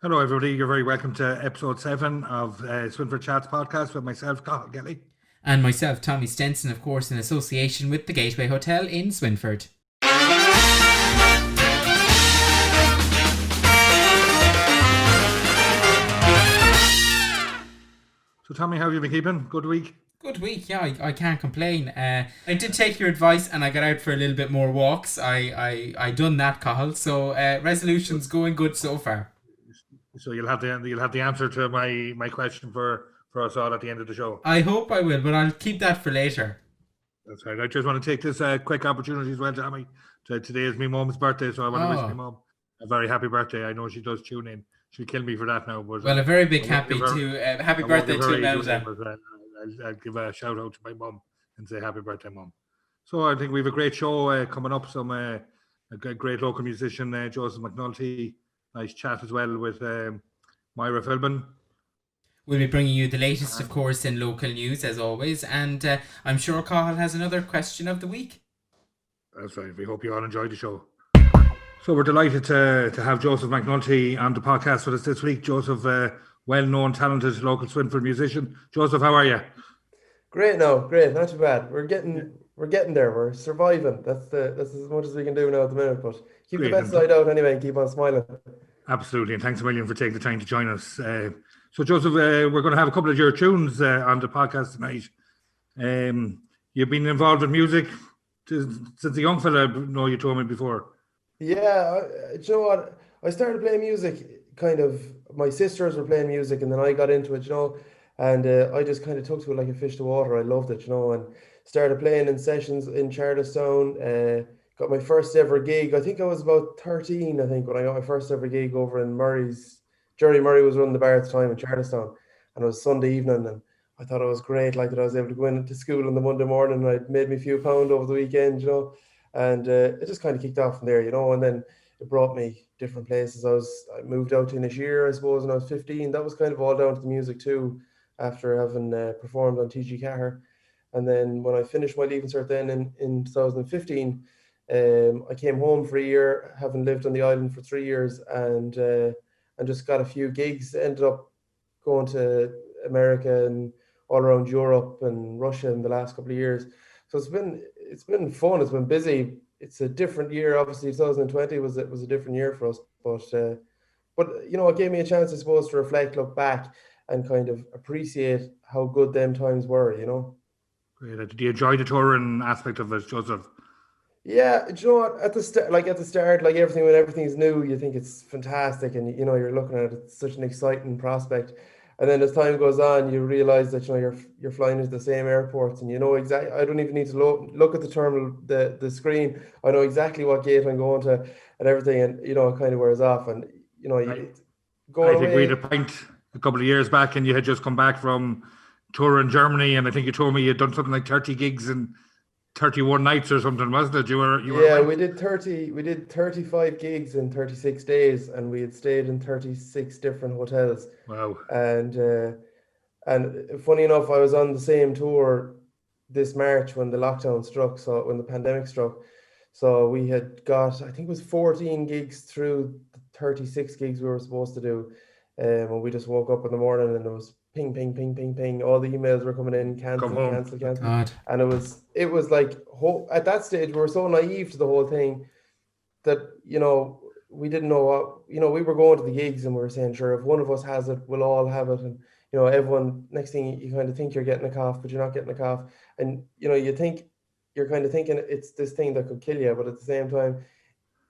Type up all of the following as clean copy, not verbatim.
Hello, everybody. You're very welcome to episode 7 of Swinford Chats podcast with myself, Cathal Kelly. And myself, Tommy Stenson, of course, in association with the Gateway Hotel in Swinford. So, Tommy, how have you been keeping? Good week? Good week, yeah, I can't complain. I did take your advice and I got out for a little bit more walks. I done that, Cathal. So resolution's going good so far. So you'll have the answer to my question for us all at the end of the show. I hope I will, but I'll keep that for later. That's right. I just want to take this quick opportunity as well, Tommy. Today is my mum's birthday, so I want to wish my mum a very happy birthday. I know she does tune in. She'll kill me for that now. But, well, a very big happy birthday to Melda. I'll give a shout out to my mum and say happy birthday, mum. So I think we have a great show coming up. Some a great local musician, Joseph McNulty. Nice chat as well with Moira Philbin. We'll be bringing you the latest, of course, in local news as always, and I'm sure Cathal has another question of the week. That's right. We hope you all enjoyed the show. So we're delighted to have Joseph McNulty on the podcast with us this week. Joseph, well-known, talented local Swinford musician. Joseph, how are you? Great, not too bad. We're getting there. We're surviving. That's as much as we can do now at the minute. But keep the best side out anyway and keep on smiling. Absolutely, and thanks a million for taking the time to join us. So Joseph, we're going to have a couple of your tunes on the podcast tonight. You've been involved with music since a young fella. I know you told me before. Yeah, you know what? I started playing music kind of. My sisters were playing music, and then I got into it, and I just kind of took to it like a fish to water. I loved it, and started playing in sessions in Charlestown. Got my first ever gig. I think I was about 13, I think, when I got my first ever gig over in Murray's. Jerry Murray was running the bar at the time in Charlestown, and it was Sunday evening, and I thought it was great, like that I was able to go into school on the Monday morning, and I'd made me a few pound over the weekend, and it just kind of kicked off from there, and then it brought me different places. I moved out to Inisheer, I suppose, when I was 15. That was kind of all down to the music too, after having performed on TG Cahir. And then when I finished my Leaving Cert then in 2015, I came home for a year, having lived on the island for 3 years, and just got a few gigs. Ended up going to America and all around Europe and Russia in the last couple of years. So it's been fun. It's been busy. It's a different year. Obviously, 2020 was a different year for us, but it gave me a chance, I suppose, to reflect, look back, and kind of appreciate how good them times were. Great. Did you enjoy the touring aspect of it, Joseph? Yeah, you know what? At the start, like everything, when everything's new, you think it's fantastic, and you're looking at it, it's such an exciting prospect. And then as time goes on, you realize that you're flying into the same airports, and exactly. I don't even need to look at the terminal, the screen. I know exactly what gate I'm going to, and everything, and it kind of wears off. And I think we had a pint a couple of years back, and you had just come back from tour in Germany, and I think you told me you'd done something like 30 gigs in 31 nights or something, wasn't it? Yeah, we did 35 gigs in 36 days, and we had stayed in 36 different hotels. Wow. And funny enough, I was on the same tour this March when the lockdown struck, so when the pandemic struck. So we had got, I think it was 14 gigs through the 36 gigs we were supposed to do. And we just woke up in the morning and it was ping, ping, ping, ping, ping. All the emails were coming in, cancel. God. And it was like, at that stage, we were so naive to the whole thing that, we didn't know what, we were going to the gigs and we were saying, sure, if one of us has it, we'll all have it. And, everyone, next thing you kind of think you're getting a cough, but you're not getting a cough. And, you're kind of thinking it's this thing that could kill you. But at the same time,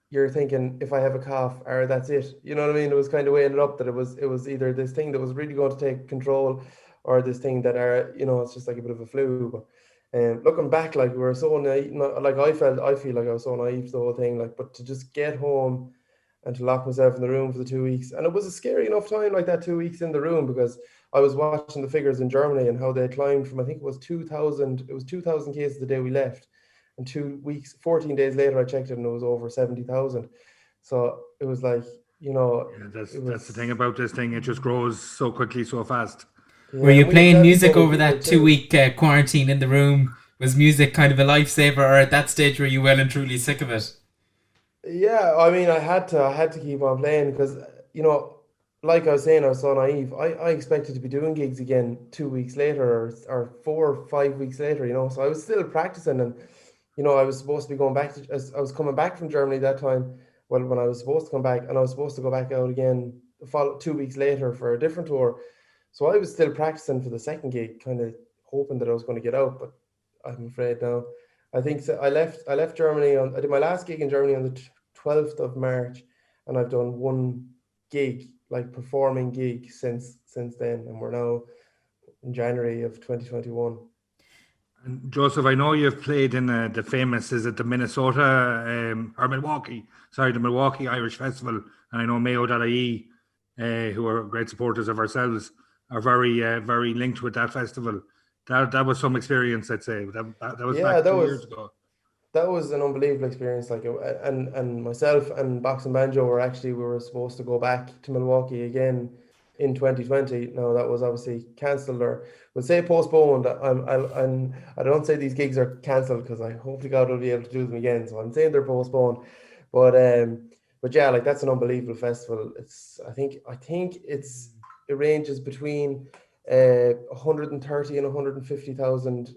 you're thinking, if I have a cough, or that's it. You know what I mean? It was kind of weighing it up that it was either this thing that was really going to take control, or this thing that it's just like a bit of a flu. But looking back, like, we were so naive, like I feel like I was so naive to the whole thing. Like, but to just get home and to lock myself in the room for the 2 weeks, and it was a scary enough time, like that 2 weeks in the room, because I was watching the figures in Germany and how they climbed from, I think it was 2,000 cases the day we left. And 2 weeks, 14 days later, I checked it and it was over 70,000. So it was like, that's the thing about this thing. It just grows so quickly, so fast. Yeah, were you playing music over that 2 week quarantine in the room? Was music kind of a lifesaver, or at that stage were you well and truly sick of it? Yeah, I mean, I had to keep on playing because, like I was saying, I was so naive. I expected to be doing gigs again 2 weeks later, or 4 or 5 weeks later, So I was still practicing, and I was supposed to be going back as I was coming back from Germany that time. Well, when I was supposed to come back, and I was supposed to go back out again 2 weeks later for a different tour. So I was still practicing for the second gig, kind of hoping that I was going to get out, but I'm afraid now. I think so. I left Germany I did my last gig in Germany on the 12th of March, and I've done one gig, like performing gig since then, and we're now in January of 2021. And Joseph, I know you've played in the famous, is it the Minnesota or Milwaukee? Sorry, the Milwaukee Irish Festival, and I know Mayo.ie, who are great supporters of ourselves, are very linked with that festival. That was some experience, I'd say. That was Yeah, back 2 years ago. that was an unbelievable experience. Like, and myself and Box and Banjo we were supposed to go back to Milwaukee again in 2020. No, that was obviously cancelled, or we'll say postponed. I don't say these gigs are cancelled, because I hope to God we'll be able to do them again. So I'm saying they're postponed. But yeah, like, that's an unbelievable festival. It ranges between 130 and 150,000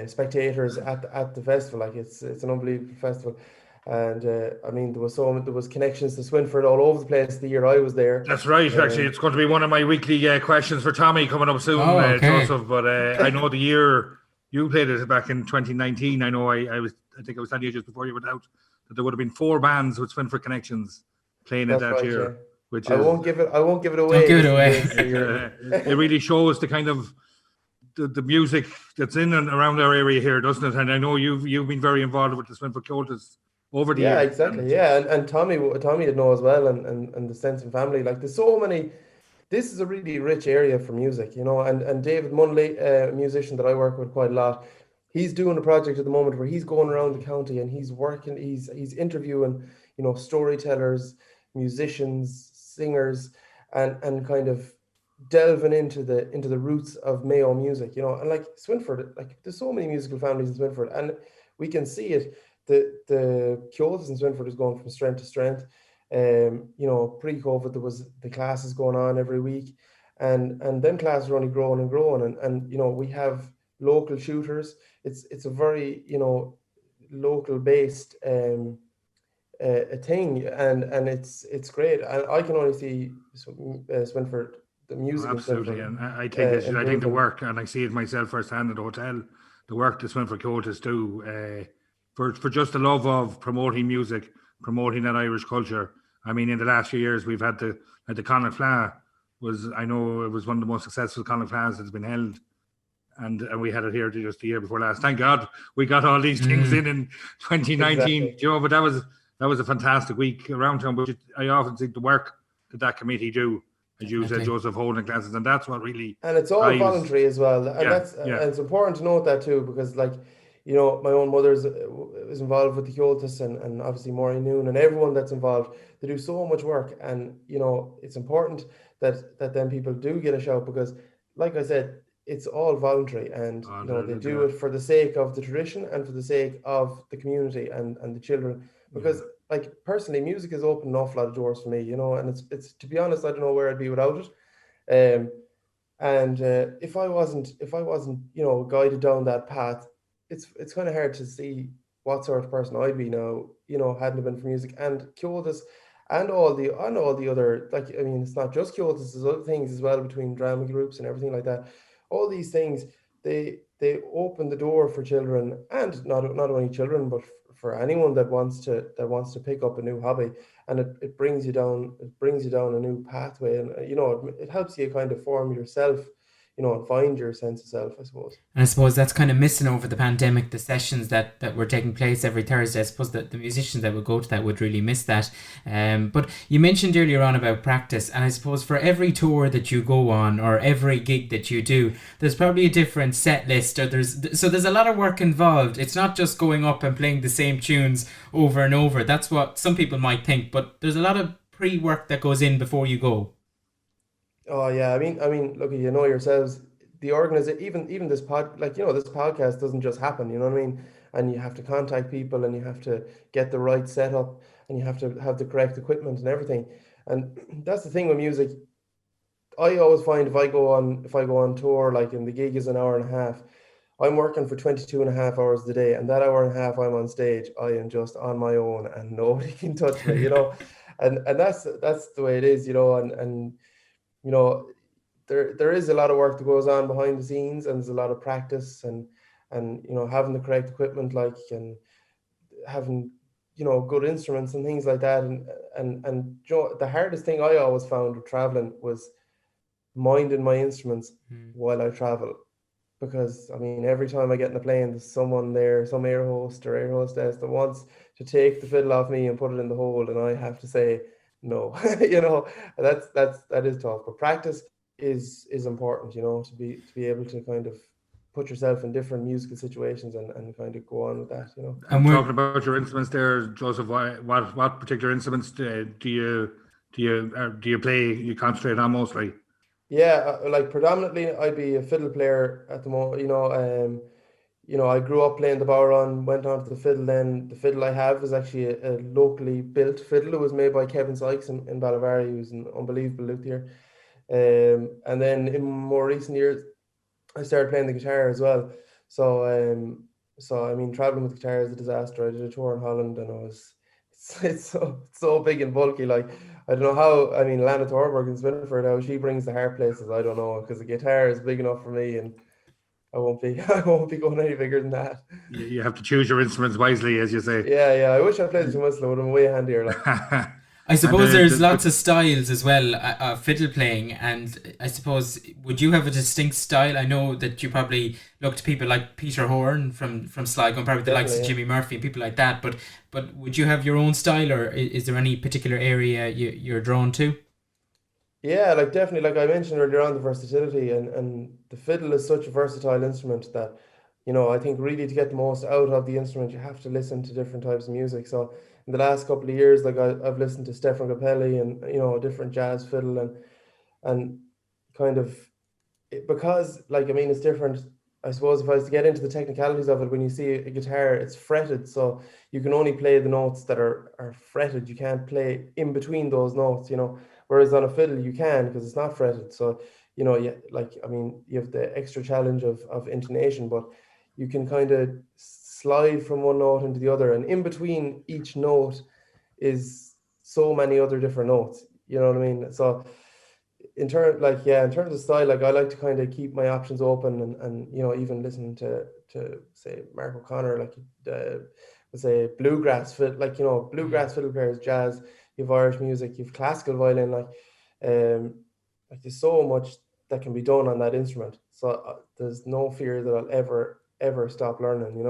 spectators at the festival. Like, it's an unbelievable festival. And I mean, there was connections to Swinford all over the place the year I was there. That's right. Actually, it's going to be one of my weekly questions for Tommy coming up soon, Oh, okay. Joseph. But I know the year you played it back in 2019. I know I think I was telling you just before you went out that there would have been 4 bands with Swinford connections playing it That's that right, year, yeah. which I is won't give it away. Don't give it just in away. case you're- it really shows the kind of the music that's in and around our area here, doesn't it? And I know you've been very involved with the Swinford Cultists over the Yeah, years. exactly. Yeah, and Tommy would know as well, and the Stenson family. Like, there's so many. This is a really rich area for music, and David Munley, a musician that I work with quite a lot, he's doing a project at the moment where he's going around the county, and he's interviewing, storytellers, musicians, singers, and kind of delving into the roots of Mayo music, and like Swinford, like, there's so many musical families in Swinford, and we can see it. The Cultists in Swinford is going from strength to strength. Pre-COVID, there was the classes going on every week, and them classes are only growing and growing, and we have local shooters. It's a very local based a thing, and it's great. And I can only see Swinford, the music in Absolutely, Swinford, and I think I think the improving. work, and I see it myself firsthand at the hotel, the work the Swinford Cultists do for just the love of promoting music, promoting that Irish culture. I mean, in the last few years, we've had the Connacht Fleadh I know it was one of the most successful Connacht Fleadhs that's been held. And we had it here just the year before last. Thank God we got all these things in 2019. Exactly. But that was a fantastic week around town. But I often think the work that committee do, as you said, Definitely. Joseph, holding classes, and that's what really And it's all drives. voluntary as well, and Yeah, and it's important to note that too, because, like, my own mother is involved with the Cultists, and obviously Maureen Noon, and everyone that's involved. They do so much work, and it's important that then people do get a shout, because, like I said, it's all voluntary, and they do it for the sake of the tradition and for the sake of the community and the children, because like, personally, music has opened an awful lot of doors for me, and it's to be honest, I don't know where I'd be without it. And if I wasn't guided down that path, it's kind of hard to see what sort of person I'd be now, hadn't it been for music and Cultists, and all the other, like, I mean, it's not just Cultists, there's other things as well, between drama groups and everything like that. All these things, they open the door for children, and not only children, but for anyone that wants to pick up a new hobby, and it brings you down a new pathway, and it helps you kind of form yourself, and find your sense of self, I suppose. And I suppose that's kind of missing over the pandemic, the sessions that were taking place every Thursday. I suppose that the musicians that would go to that would really miss that. But you mentioned earlier on about practice, and I suppose for every tour that you go on, or every gig that you do, there's probably a different set list, or there's a lot of work involved. It's not just going up and playing the same tunes over and over. That's what some people might think, but there's a lot of pre-work that goes in before you go. Oh yeah, I mean, look, yourselves, the organization, even this this podcast doesn't just happen, you know what I mean? And you have to contact people, and you have to get the right setup, and you have to have the correct equipment and everything. And that's the thing with music. I always find if I go on tour, like, and the gig is an hour and a half, I'm working for 22 and a half hours a day, and that hour and a half I'm on stage, I am just on my own and nobody can touch me, and that's the way it is, and there is a lot of work that goes on behind the scenes, and there's a lot of practice, and having the correct equipment, like, and having good instruments and things like that, and the hardest thing I always found with traveling was minding my instruments while I travel, because I mean, every time I get in a plane, there's someone there, some air host or air hostess that wants to take the fiddle off me and put it in the hold, and I have to say no. That is tough, but practice is important, to be able to kind of put yourself in different musical situations and kind of go on with that, And talking about your instruments there, Joseph, what particular instruments do you play? You concentrate on mostly? Yeah, like predominantly I'd be a fiddle player at the moment. I grew up playing the bodhrán, went on to the fiddle. Then the fiddle I have is actually a locally built fiddle. It was made by Kevin Sykes in Ballyvarry, who's an unbelievable luthier. And then in more recent years, I started playing the guitar as well. So I mean, traveling with guitar is a disaster. I did a tour in Holland, and it's so big and bulky. Like, I don't know how. I mean, Lana Thorberg in Swinford, how she brings the hard places, I don't know, because the guitar is big enough for me, and I won't be going any bigger than that. You have to choose your instruments wisely, as you say. Yeah. I wish I played the whistle. It would have been way handier. Like. I suppose there's lots of styles as well of fiddle playing, and I suppose, would you have a distinct style? I know that you probably look to people like Peter Horn from Sligo, and probably the likes of Jimmy Murphy and people like that, but would you have your own style, or is there any particular area you're drawn to? Yeah, like, definitely, like I mentioned earlier on, the versatility, and the fiddle is such a versatile instrument that, I think really to get the most out of the instrument, you have to listen to different types of music. So in the last couple of years, like, I've listened to Stefan Grappelli and different jazz fiddle, and kind of, because, like, I mean, it's different. I suppose if I was to get into the technicalities of it, when you see a guitar, it's fretted, so you can only play the notes that are fretted. You can't play in between those notes, whereas on a fiddle you can, because it's not fretted. So, like, I mean, you have the extra challenge of intonation, but you can kind of slide from one note into the other, and in between each note is so many other different notes. You know what I mean? So in terms of style, like, I like to kind of keep my options open, and even listening to say Mark O'Connor, like, say bluegrass fiddle, like, bluegrass fiddle players, jazz, you have Irish music, you have classical violin, like there's so much that can be done on that instrument. So there's no fear that I'll ever stop learning.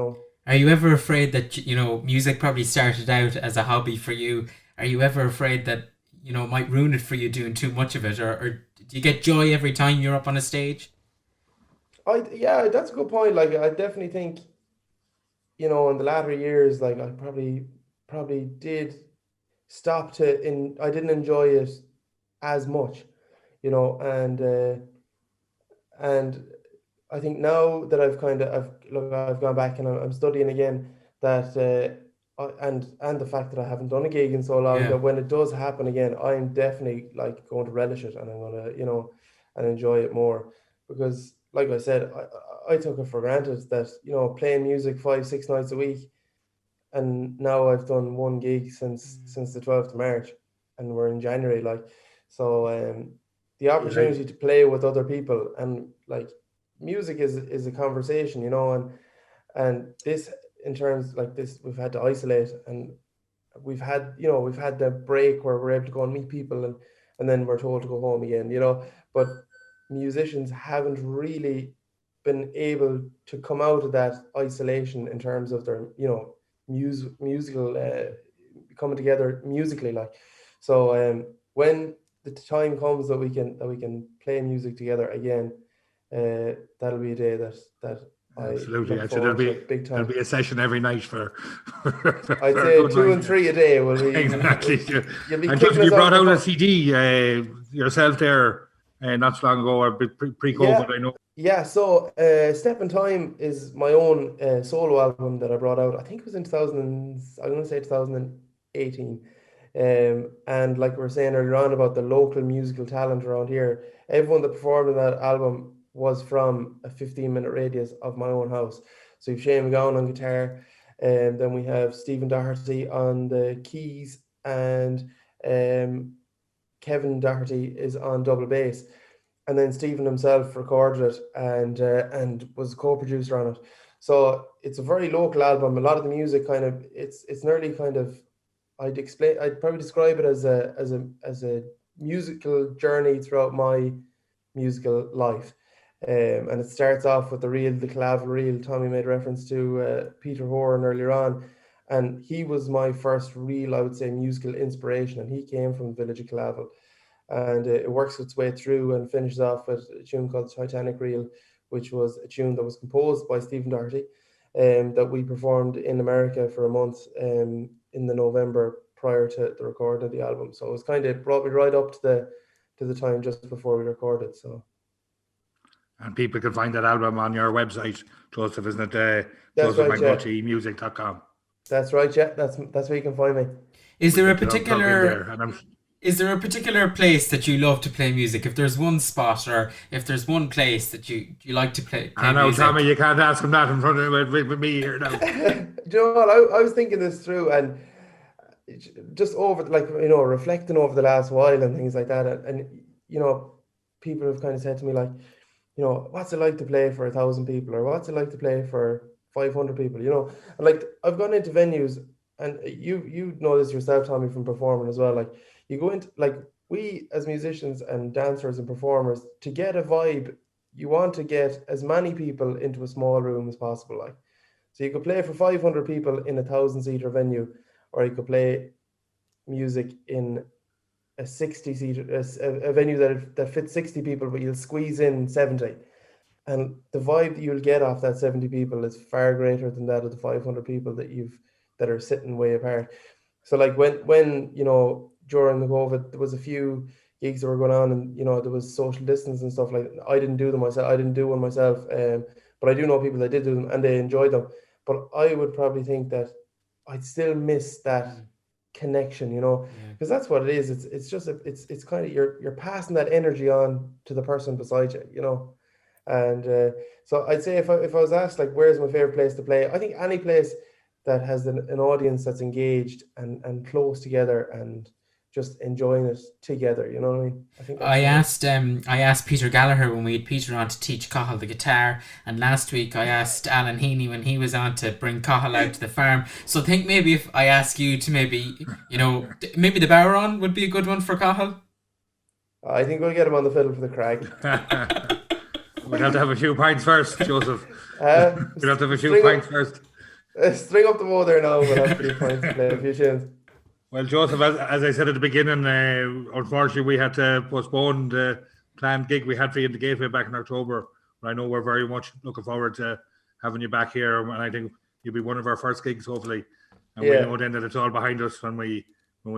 Are you ever afraid that, music probably started out as a hobby for you? Are you ever afraid that, it might ruin it for you doing too much of it, or do you get joy every time you're up on a stage? Yeah, that's a good point. Like, I definitely think, in the latter years, like, I probably did stop I didn't enjoy it as much, and I think now that I've gone back and I'm studying again, that and the fact that I haven't done a gig in so long, that when it does happen again, I'm definitely, like, going to relish it, and I'm going to and enjoy it more, because, like I said, I took it for granted that playing music 5-6 nights a week, and now I've done one gig since the 12th of March, and we're in January, like, so the opportunity to play with other people, and, like, music is a conversation, and this, in terms like this, we've had to isolate, and we've had the break where we're able to go and meet people, and then we're told to go home again, but musicians haven't really been able to come out of that isolation in terms of their musical coming together musically, like, so when the time comes that we can play music together again, that'll be a day that absolutely. I look I'd say big time. there'll be a session every night for I'd say 2 and 3 a day will be exactly. You'll be and just, you kicking us brought out out a CD yourself there not so long ago, or pre-COVID, I know. Yeah, so Step in Time is my own solo album that I brought out. I think it was in 2000. I'm going to say 2000. 18. And like we were saying earlier on about the local musical talent around here, everyone that performed in that album was from a 15-minute radius of my own house. So you've Shane McGowan on guitar, and then we have Stephen Doherty on the keys, and Kevin Doherty is on double bass. And then Stephen himself recorded it and was co-producer on it. So it's a very local album. A lot of the music kind of it's nearly kind of I'd probably describe it as a musical journey throughout my musical life. And it starts off with the clavel reel. Tommy made reference to Peter Horan earlier on, and he was my first real, I would say, musical inspiration, and he came from the village of Clavel. And it works its way through and finishes off with a tune called Titanic Reel, which was a tune that was composed by Stephen Doherty, that we performed in America for a month in the November prior to the recording of the album. So it was kind of brought me right up to the time just before we recorded. So. And people can find that album on your website, Joseph, isn't it? That's right, JosephMcNultymusic.com. That's right, yeah. That's where you can find me. Is there a particular place that you love to play music? If there's one spot or if there's one place that you like to play I know, music? Tommy, you can't ask him that in front of with me here now. Do you know what? I was thinking this through and just over, like, you know, reflecting over the last while and things like that. And you know, people have kind of said to me, like, you know, what's it like to play for 1,000 people, or what's it like to play for 500 people, you know? And like, I've gone into venues, and you know this yourself, Tommy, from performing as well. Like, you go into, like, we as musicians and dancers and performers, to get a vibe, you want to get as many people into a small room as possible. Like, so you could play for 500 people in a 1,000-seater venue, or you could play music in a 60-seater, a venue that fits 60 people, but you'll squeeze in 70. And the vibe that you'll get off that 70 people is far greater than that of the 500 people that are sitting way apart. So like when you know, during the COVID, there was a few gigs that were going on, and you know, there was social distance and stuff like that. I didn't do them myself. I didn't do one myself, but I do know people that did do them and they enjoyed them. But I would probably think that I'd still miss that connection, you know, because that's what it is. It's just it's kind of you're passing that energy on to the person beside you, you know. And so I'd say if I was asked, like, where's my favorite place to play, I think any place that has an audience that's engaged and close together and just enjoying it together, you know what I mean? I think I asked Peter Gallagher when we had Peter on to teach Cathal the guitar, and last week I asked Alan Heaney when he was on to bring Cathal out to the farm. So I think maybe if I ask you to maybe, you know, maybe the Bowron would be a good one for Cathal. I think we'll get him on the fiddle for the crag. We'll have to have a few pints first, Joseph. We'll have to have a few pints first. String up the bow there now. We'll have a few pints to play a few tunes. Well, Joseph, as I said at the beginning, unfortunately we had to postpone the planned gig we had for you in the Gateway back in October. But I know we're very much looking forward to having you back here, and I think you'll be one of our first gigs, hopefully. And we know then that it's all behind us when we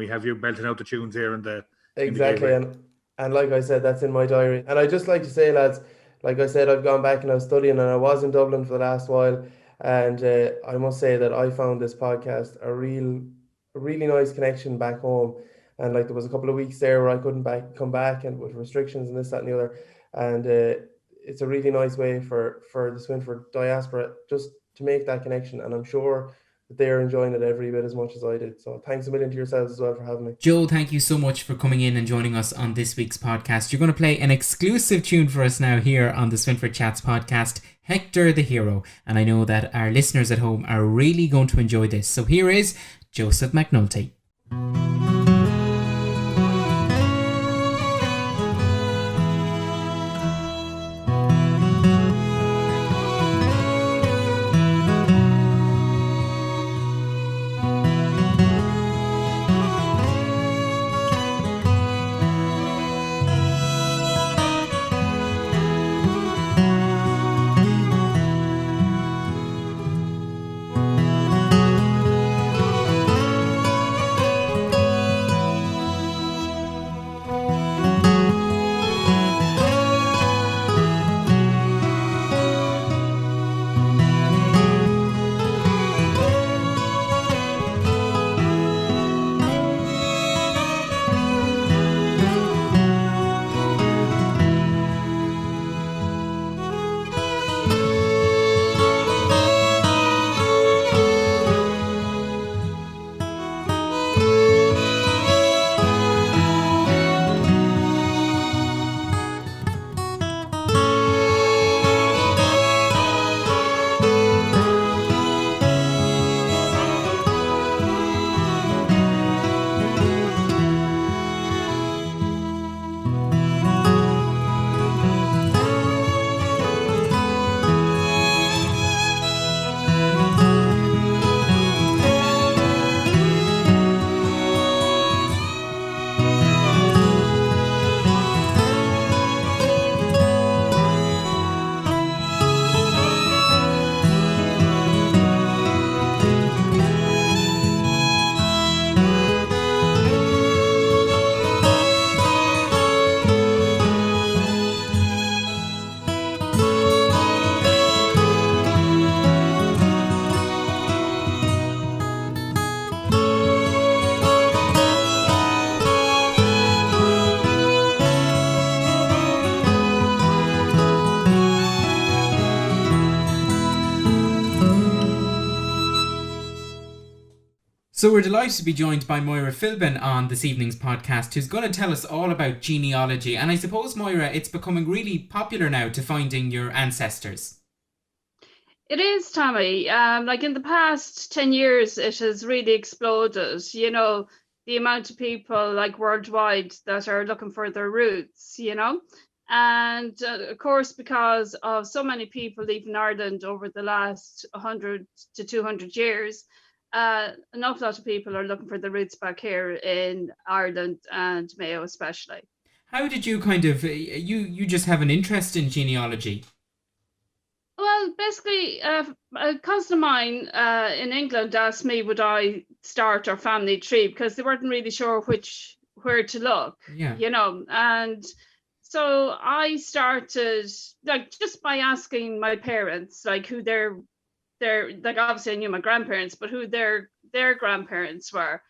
have you belting out the tunes here in the exactly. And like I said, that's in my diary. And I just like to say, lads, like I said, I've gone back and I was studying, and I was in Dublin for the last while, and I must say that I found this podcast a really nice connection back home. And like, there was a couple of weeks there where I couldn't come back, and with restrictions and this, that, and the other. And it's a really nice way for the Swinford diaspora just to make that connection. And I'm sure that they're enjoying it every bit as much as I did. So thanks a million to yourselves as well for having me. Joe, thank you so much for coming in and joining us on this week's podcast. You're going to play an exclusive tune for us now here on the Swinford Chats podcast, Hector the Hero. And I know that our listeners at home are really going to enjoy this. So here is Joseph McNulty. So we're delighted to be joined by Moira Philbin on this evening's podcast, who's going to tell us all about genealogy. And I suppose, Moira, it's becoming really popular now to finding your ancestors. It is, Tommy. Like in the past 10 years, it has really exploded. You know, the amount of people like worldwide that are looking for their roots, you know. And of course, because of so many people leaving Ireland over the last 100 to 200 years, an awful lot of people are looking for their roots back here in Ireland and Mayo especially. How did you kind of, you just have an interest in genealogy? Well, basically, a cousin of mine in England asked me would I start our family tree because they weren't really sure where to look, you know. And so I started like just by asking my parents like who their like obviously I knew my grandparents, but who their grandparents were.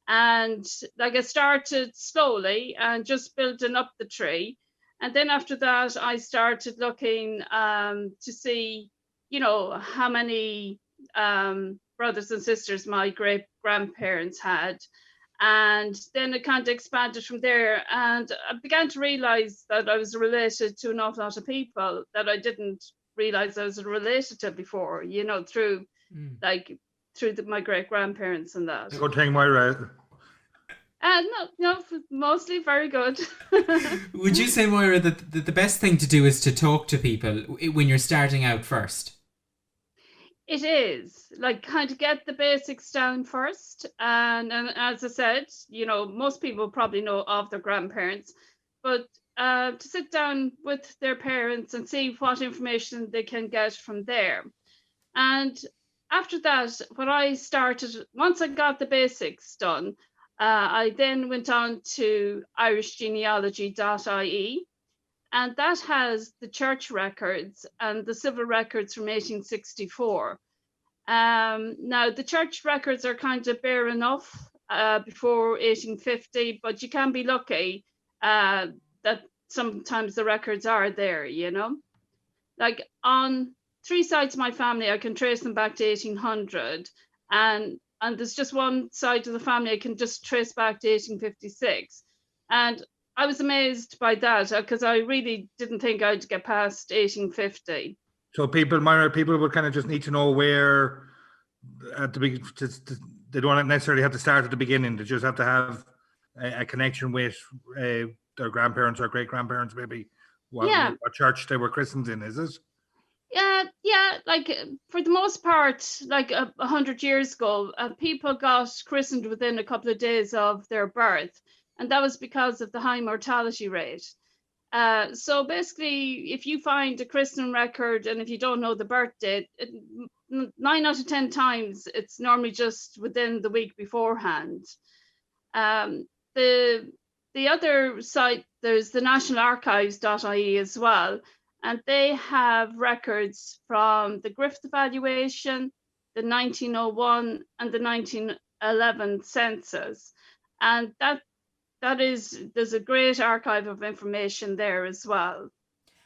And like I started slowly and just building up the tree. And then after that, I started looking to see, you know, how many brothers and sisters my great grandparents had. And then it kind of expanded from there. And I began to realize that I was related to an awful lot of people that I didn't realize I was related to before, you know, through my great grandparents and that. Good thing, Moira. No, mostly very good. Would you say, Moira, that the best thing to do is to talk to people when you're starting out first? It is, like, kind of get the basics down first. And as I said, you know, most people probably know of their grandparents, but to sit down with their parents and see what information they can get from there. And after that, what I started, once I got the basics done, I then went on to irishgenealogy.ie, and that has the church records and the civil records from 1864. Now, the church records are kind of bare enough before 1850, but you can be lucky that sometimes the records are there, you know. Like on 3 sides of my family, I can trace them back to 1800, and there's just one side of the family I can just trace back to 1856. And I was amazed by that because I really didn't think I'd get past 1850. So Moira, people would kind of just need to know where at the beginning. They don't necessarily have to start at the beginning. They just have to have a connection with their grandparents or great grandparents, maybe. What church they were christened in, is it? Yeah, like for the most part, like 100 years ago, people got christened within a couple of days of their birth, and that was because of the high mortality rate. So basically, if you find a christening record and if you don't know the birth date, 9 out of 10 times it's normally just within the week beforehand. The other site, there's the National Archives.ie as well. And they have records from the Griffith evaluation, the 1901 and the 1911 census. And there's a great archive of information there as well.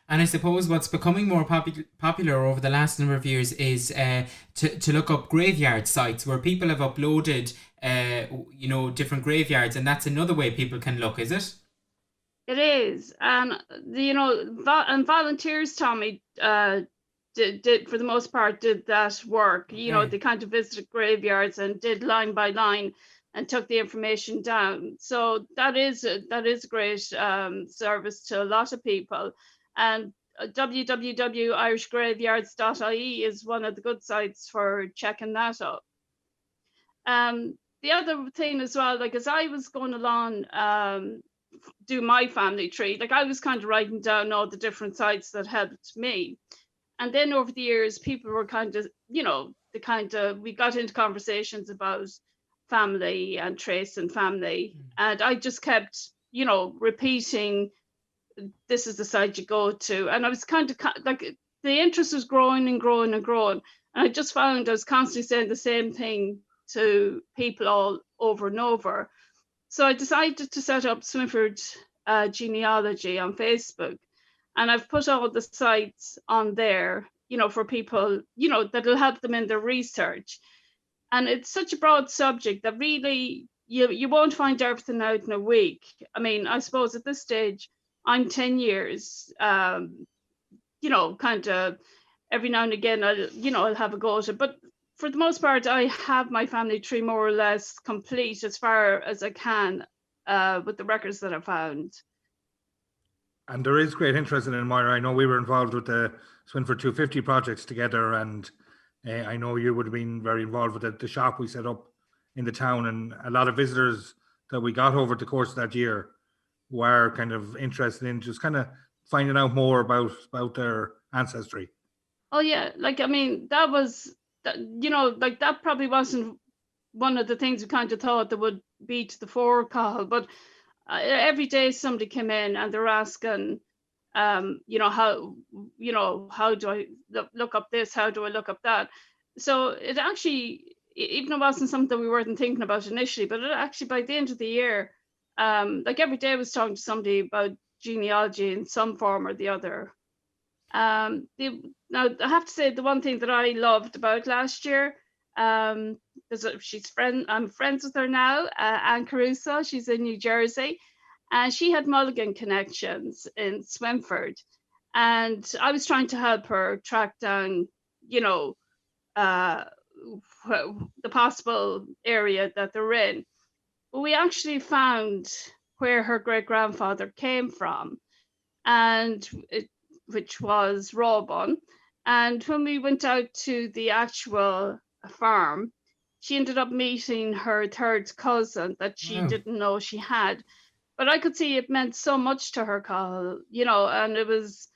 And I suppose what's becoming more popular over the last number of years is to look up graveyard sites where people have uploaded, different graveyards. And that's another way people can look, is it? It is, and and volunteers, Tommy, did for the most part did that work. You know, they kind of visited graveyards and did line by line and took the information down. So that is a great service to a lot of people. And www.irishgraveyards.ie is one of the good sites for checking that up. The other thing as well, like as I was going along, do my family tree, like I was kind of writing down all the different sites that helped me. And then over the years, people were kind of, we got into conversations about family and tracing family. And I just kept, repeating, this is the site you go to. And I was kind of like, the interest was growing and growing and growing. And I just found I was constantly saying the same thing to people all over and over. So I decided to set up Swinford genealogy on Facebook, and I've put all the sites on there, for people, that'll help them in their research. And it's such a broad subject that really you won't find everything out in a week. I mean, I suppose at this stage, I'm 10 years, you know, kind of every now and again, I'll have a go at it. But for the most part, I have my family tree more or less complete as far as I can with the records that I found. And there is great interest in it, Moira. I know we were involved with the Swinford 250 projects together, and I know you would have been very involved with the shop we set up in the town, and a lot of visitors that we got over the course of that year were kind of interested in just kind of finding out more about their ancestry. Oh yeah, like I mean, that probably wasn't one of the things we kind of thought that would be to the fore, Cathal, but every day somebody came in and they're asking, how do I look up this? How do I look up that? So it actually, even it wasn't something we weren't thinking about initially, but it actually by the end of the year, like every day I was talking to somebody about genealogy in some form or the other. Now I have to say the one thing that I loved about last year, I'm friends with her now, Anne Caruso. She's in New Jersey, and she had Mulligan connections in Swinford, and I was trying to help her track down, the possible area that they're in. But we actually found where her great grandfather came from, which was Rawbun. And when we went out to the actual farm, she ended up meeting her third cousin that she didn't know she had. But I could see it meant so much to her, Cathal, and it was,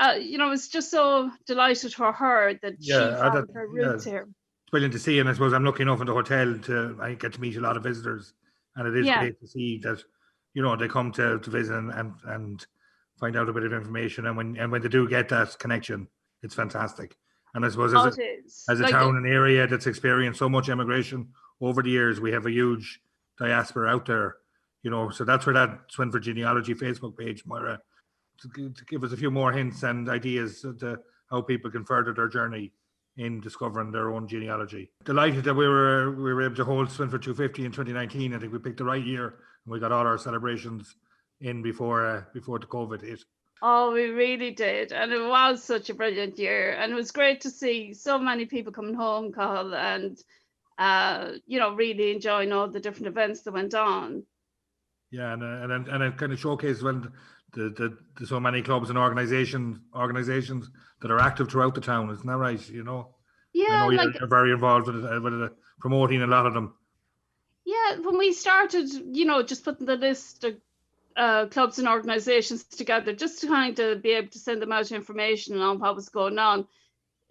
it was just so delighted for her that she found her roots here. It's brilliant to see, and I suppose I'm lucky enough in the hotel I get to meet a lot of visitors, and it is great to see that, they come to visit and find out a bit of information, and when they do get that connection, it's fantastic. And I suppose as a town and area that's experienced so much immigration over the years, we have a huge diaspora out there, so that's where that Swinford Genealogy Facebook page, Moira, to give us a few more hints and ideas to how people can further their journey in discovering their own genealogy. Delighted that we were able to hold Swinford 250 in 2019. I think we picked the right year, and we got all our celebrations in before the COVID hit. Oh, we really did, and it was such a brilliant year, and it was great to see so many people coming home, Cathal, and really enjoying all the different events that went on. Yeah, and it kind of showcases when the so many clubs and organizations that are active throughout the town. Isn't that right? Yeah, I know you're very involved with promoting a lot of them. Yeah, when we started, just putting the list of clubs and organizations together, just to kind of be able to send them out information on what was going on,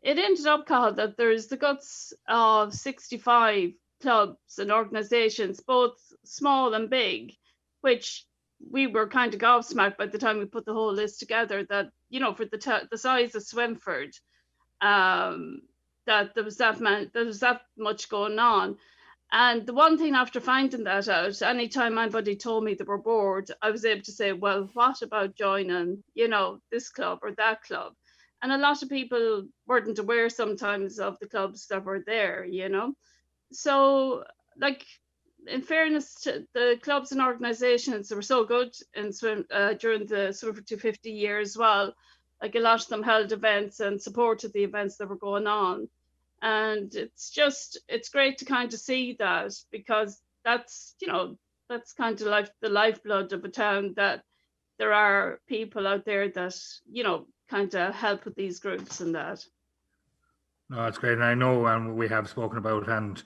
it ended up, Cathal, that there's the guts of 65 clubs and organizations, both small and big, which we were kind of gobsmacked by the time we put the whole list together that, for the size of Swinford, that there was that much going on. And the one thing after finding that out, anytime anybody told me they were bored, I was able to say, well, what about joining, this club or that club? And a lot of people weren't aware sometimes of the clubs that were there, So, in fairness to the clubs and organizations, they were so good in during the Swinford 250 year as well. Like a lot of them held events and supported the events that were going on. And it's great to kind of see that, because that's kind of the lifeblood of a town, that there are people out there that, kind of help with these groups and that. No, that's great. And I know we have spoken about, and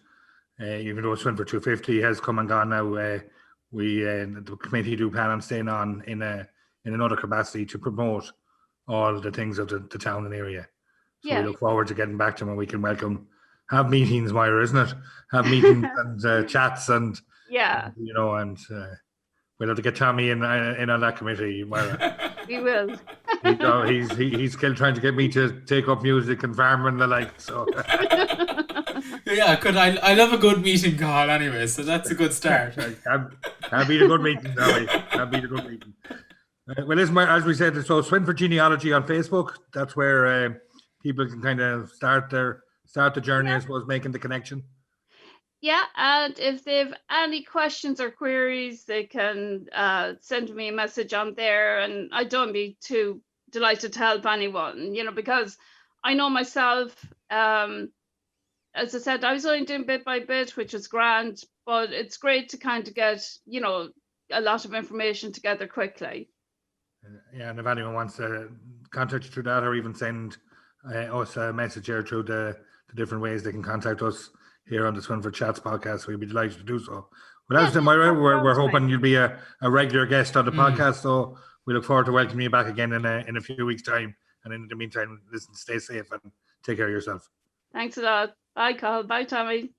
even though Swinford 250 has come and gone now, we the committee do plan on staying on in another capacity to promote all the things of the town and area. So we look forward to getting back to them, and we can have meetings, Moira, isn't it? Have meetings and chats, and and we'll have to get Tommy in on that committee, Moira. We will. He's still trying to get me to take up music and farming and the like. So. Yeah, I love a good meeting, Cathal, anyway, so that's a good start. Can't beat a good meeting, Tommy. Can't beat a good meeting. Well, as we said, so Swinford Genealogy on Facebook, that's where people can kind of start the journey, I suppose, making the connection. Yeah, and if they've any questions or queries, they can send me a message on there, and I don't be too delighted to help anyone, because I know myself, as I said, I was only doing bit by bit, which is grand, but it's great to kind of get, a lot of information together quickly. Yeah, and if anyone wants to contact you through that, or even send us a message here through the different ways they can contact us here on the Swinford Chats podcast, we'd be delighted to do so. Well, as Moira, we're hoping you'll be a regular guest on the podcast, so we look forward to welcoming you back again in a few weeks' time. And in the meantime, listen, stay safe and take care of yourself. Thanks a lot. Bye, Cathal. Bye, Tommy.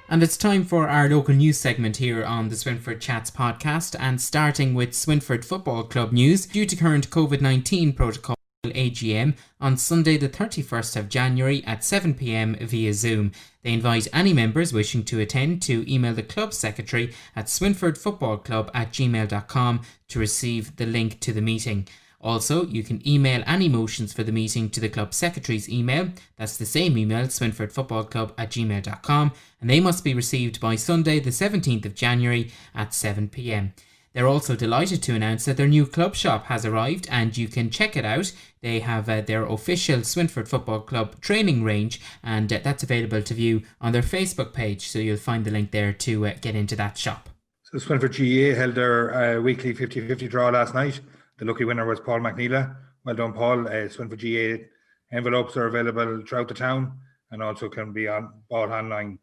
And it's time for our local news segment here on the Swinford Chats podcast, and starting with Swinford Football Club news. Due to current COVID-19 protocol, AGM on Sunday the 31st of January at 7 p.m. via Zoom. They invite any members wishing to attend to email the club secretary at swinfordfootballclub@gmail.com to receive the link to the meeting. Also, you can email any motions for the meeting to the club secretary's email. That's the same email, swinfordfootballclub@gmail.com, and they must be received by Sunday the 17th of January at 7 p.m. They're also delighted to announce that their new club shop has arrived, and you can check it out. They have their official Swinford Football Club training range, and that's available to view on their Facebook page, so you'll find the link there to get into that shop. So Swinford GAA held their weekly 50-50 draw last night. The lucky winner was Paul McNeela. Well done, Paul. Swinford GAA envelopes are available throughout the town and also can be bought online.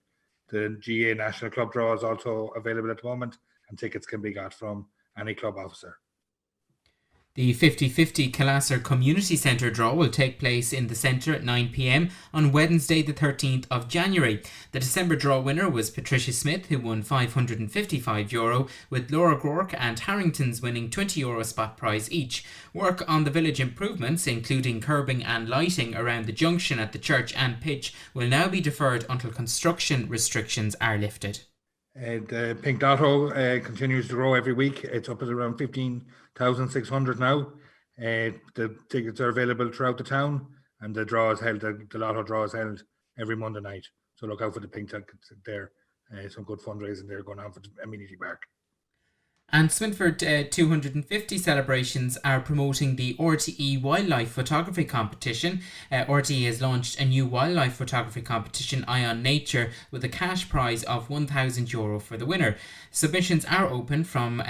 The GAA National Club draw is also available at the moment, and tickets can be got from any club officer. The 50-50 Calasser Community Centre draw will take place in the centre at 9 p.m. on Wednesday the 13th of January. The December draw winner was Patricia Smith, who won €555, with Laura Gork and Harrington's winning €20 spot prize each. Work on the village improvements, including curbing and lighting around the junction at the church and pitch, will now be deferred until construction restrictions are lifted. The Pink Dotto continues to grow every week. It's up at around 15,600 now. The tickets are available throughout the town, and the Lotto draw is held every Monday night. So look out for the Pink tickets there. Some good fundraising there going on for the amenity park. And Swinford 250 celebrations are promoting the RTE Wildlife Photography Competition. RTE has launched a new wildlife photography competition, Eye on Nature, with a cash prize of €1,000 for the winner. Submissions are open from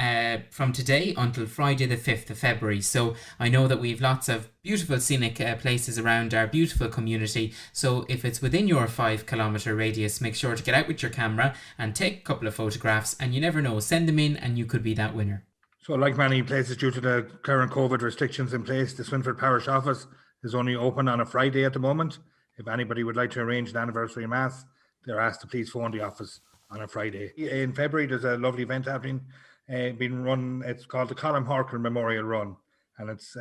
today until Friday the 5th of February. So I know that we've lots of beautiful scenic places around our beautiful community. So if it's within your 5-kilometre radius, make sure to get out with your camera and take a couple of photographs, and you never know, send them in and you could be that winner. So like many places, due to the current COVID restrictions in place, the Swinford Parish Office is only open on a Friday at the moment. If anybody would like to arrange an anniversary mass, they're asked to please phone the office on a Friday. In February, there's a lovely event happening, being run. It's called the Colm Harker Memorial Run, and it's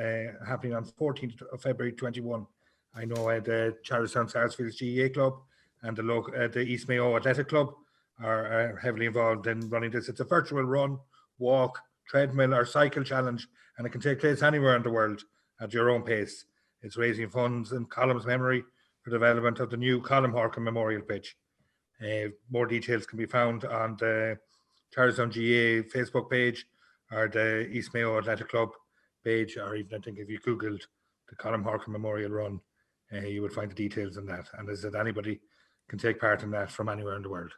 happening on 14th of February 21. I know the Charlestown Sarsfields GAA Club and the East Mayo Athletic Club are heavily involved in running this. It's a virtual run, walk, treadmill or cycle challenge, and it can take place anywhere in the world at your own pace. It's raising funds in Colm's memory for development of the new Colm Harker Memorial Pitch. More details can be found on the Charlestown GAA Facebook page or the East Mayo Athletic Club page, or even I think if you Googled the Colm Harker Memorial Run, you would find the details on that. And as I said, anybody can take part in that from anywhere in the world.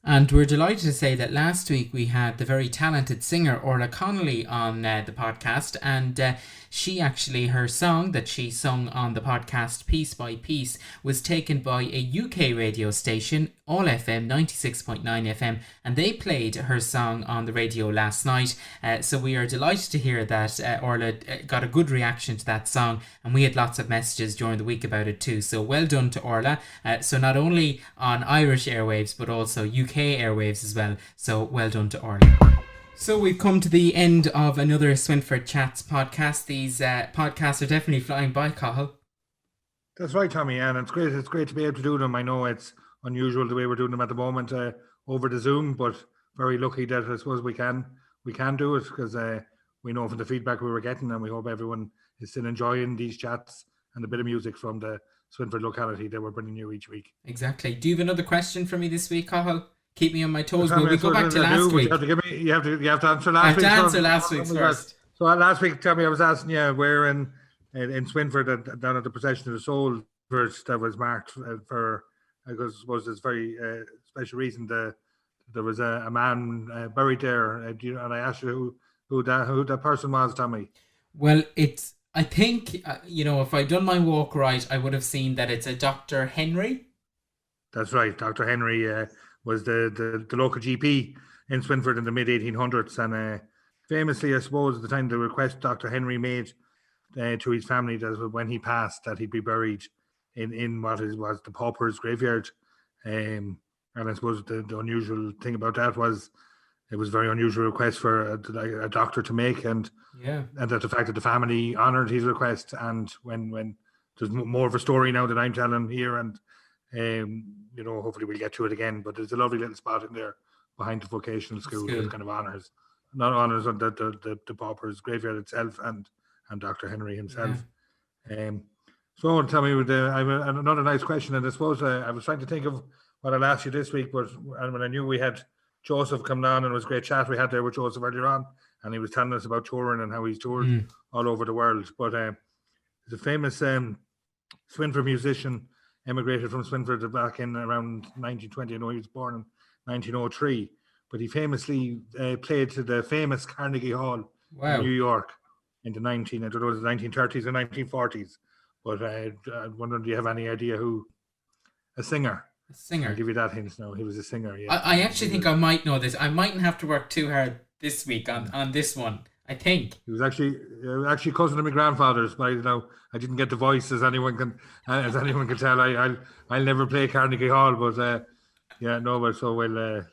And we're delighted to say that last week we had the very talented singer Orla Connolly on the podcast, and she actually, her song that she sung on the podcast, Piece by Piece, was taken by a UK radio station, All FM 96.9 FM, and they played her song on the radio last night. So we are delighted to hear that Orla got a good reaction to that song, and we had lots of messages during the week about it too. So well done to Orla. So not only on Irish airwaves, but also UK airwaves as well. So well done to Orla. So we've come to the end of another Swinford Chats podcast. These podcasts are definitely flying by, Cathal. That's right, Tommy, and it's great. It's great to be able to do them. I know it's unusual the way we're doing them at the moment over the Zoom, but very lucky that I suppose we can do it, because we know from the feedback we were getting, and we hope everyone is still enjoying these chats and a bit of music from the Swinford locality that we're bringing you each week. Exactly. Do you have another question for me this week, Cathal? Keep me on my toes. Tommy, Will we go back to last week? You have to give me. You have to answer last I have week. to answer last week's first. So last week, Tommy, I was asking you where in Swinford down at the Procession of the Soul first that was marked for, because I suppose there's very special reason. There was a man buried there, and I asked you who that person was, Tommy. Well, I think if I'd done my walk right, I would have seen that it's a Dr. Henry. That's right. Dr. Henry was the local GP in Swinford in the mid 1800s, and famously, I suppose, at the time, the request Dr. Henry made to his family that when he passed, that he'd be buried in what was the pauper's graveyard. And I suppose the unusual thing about that was it was a very unusual request for a doctor to make, and that the fact that the family honoured his request. And when there's more of a story now that I'm telling here, and hopefully we'll get to it again. But there's a lovely little spot in there behind the vocational school that kind of honours the pauper's graveyard itself and Dr. Henry himself. So tell me, I have another nice question, and I suppose I was trying to think of what I'll ask you this week, but when I knew we had Joseph coming on, and it was a great chat we had there with Joseph earlier on, and he was telling us about touring and how he's toured all over the world. But there's a famous Swinford musician emigrated from Swinford back in around 1920. I know he was born in 1903, but he famously played to the famous Carnegie Hall in New York in the 1930s and 1940s. But I'm wondering, do you have any idea who? A singer. I'll give you that hint now. He was a singer, yeah. I actually think I might know this. I mightn't have to work too hard this week on this one, I think. He was actually cousin of my grandfather's, but I didn't get the voice, as anyone can tell. I'll never play Carnegie Hall, but so we'll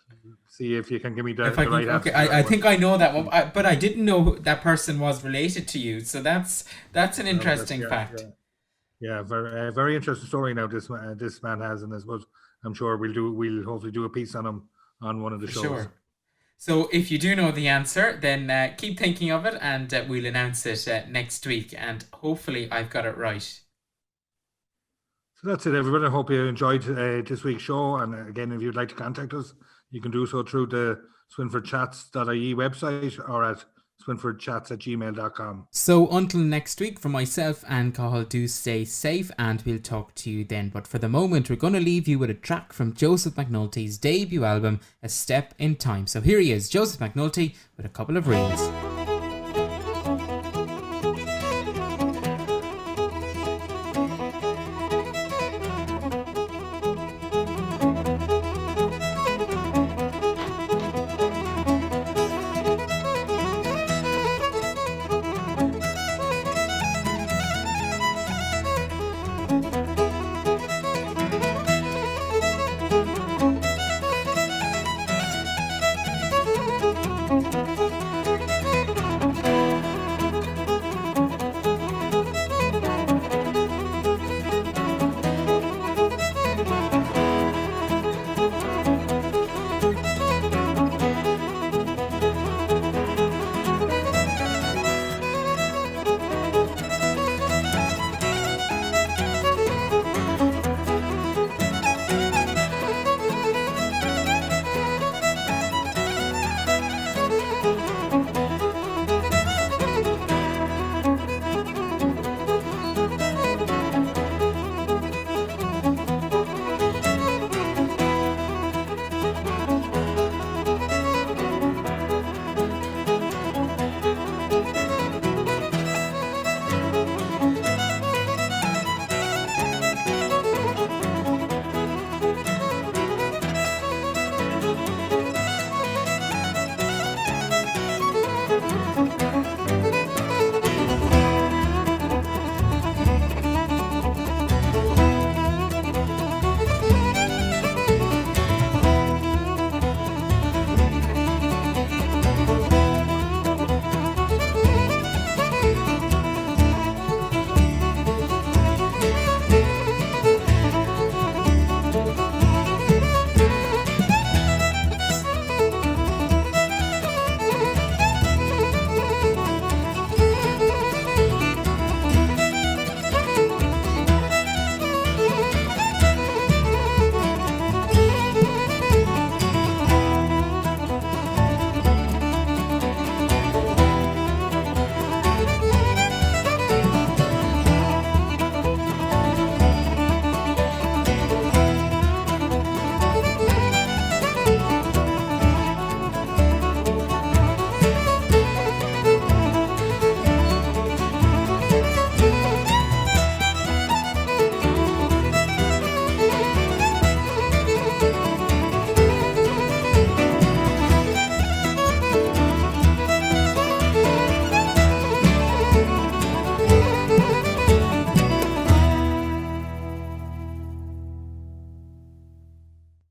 see if you can give me the right answer. Okay, I think I know that one, but I didn't know that person was related to you, so that's an interesting fact. Yeah, very interesting story. Now this man has, and I suppose I'm sure we'll hopefully do a piece on him on one of the shows. Sure. So if you do know the answer, then keep thinking of it, and we'll announce it next week. And hopefully, I've got it right. So that's it, everybody. I hope you enjoyed this week's show. And again, if you'd like to contact us, you can do so through the swinfordchats.ie website or at swinfordchats@gmail.com. So until next week, from myself and Cathal, do stay safe, and we'll talk to you then. But for the moment, we're going to leave you with a track from Joseph McNulty's debut album, A Step in Time. So here he is, Joseph McNulty, with A Couple of Rings.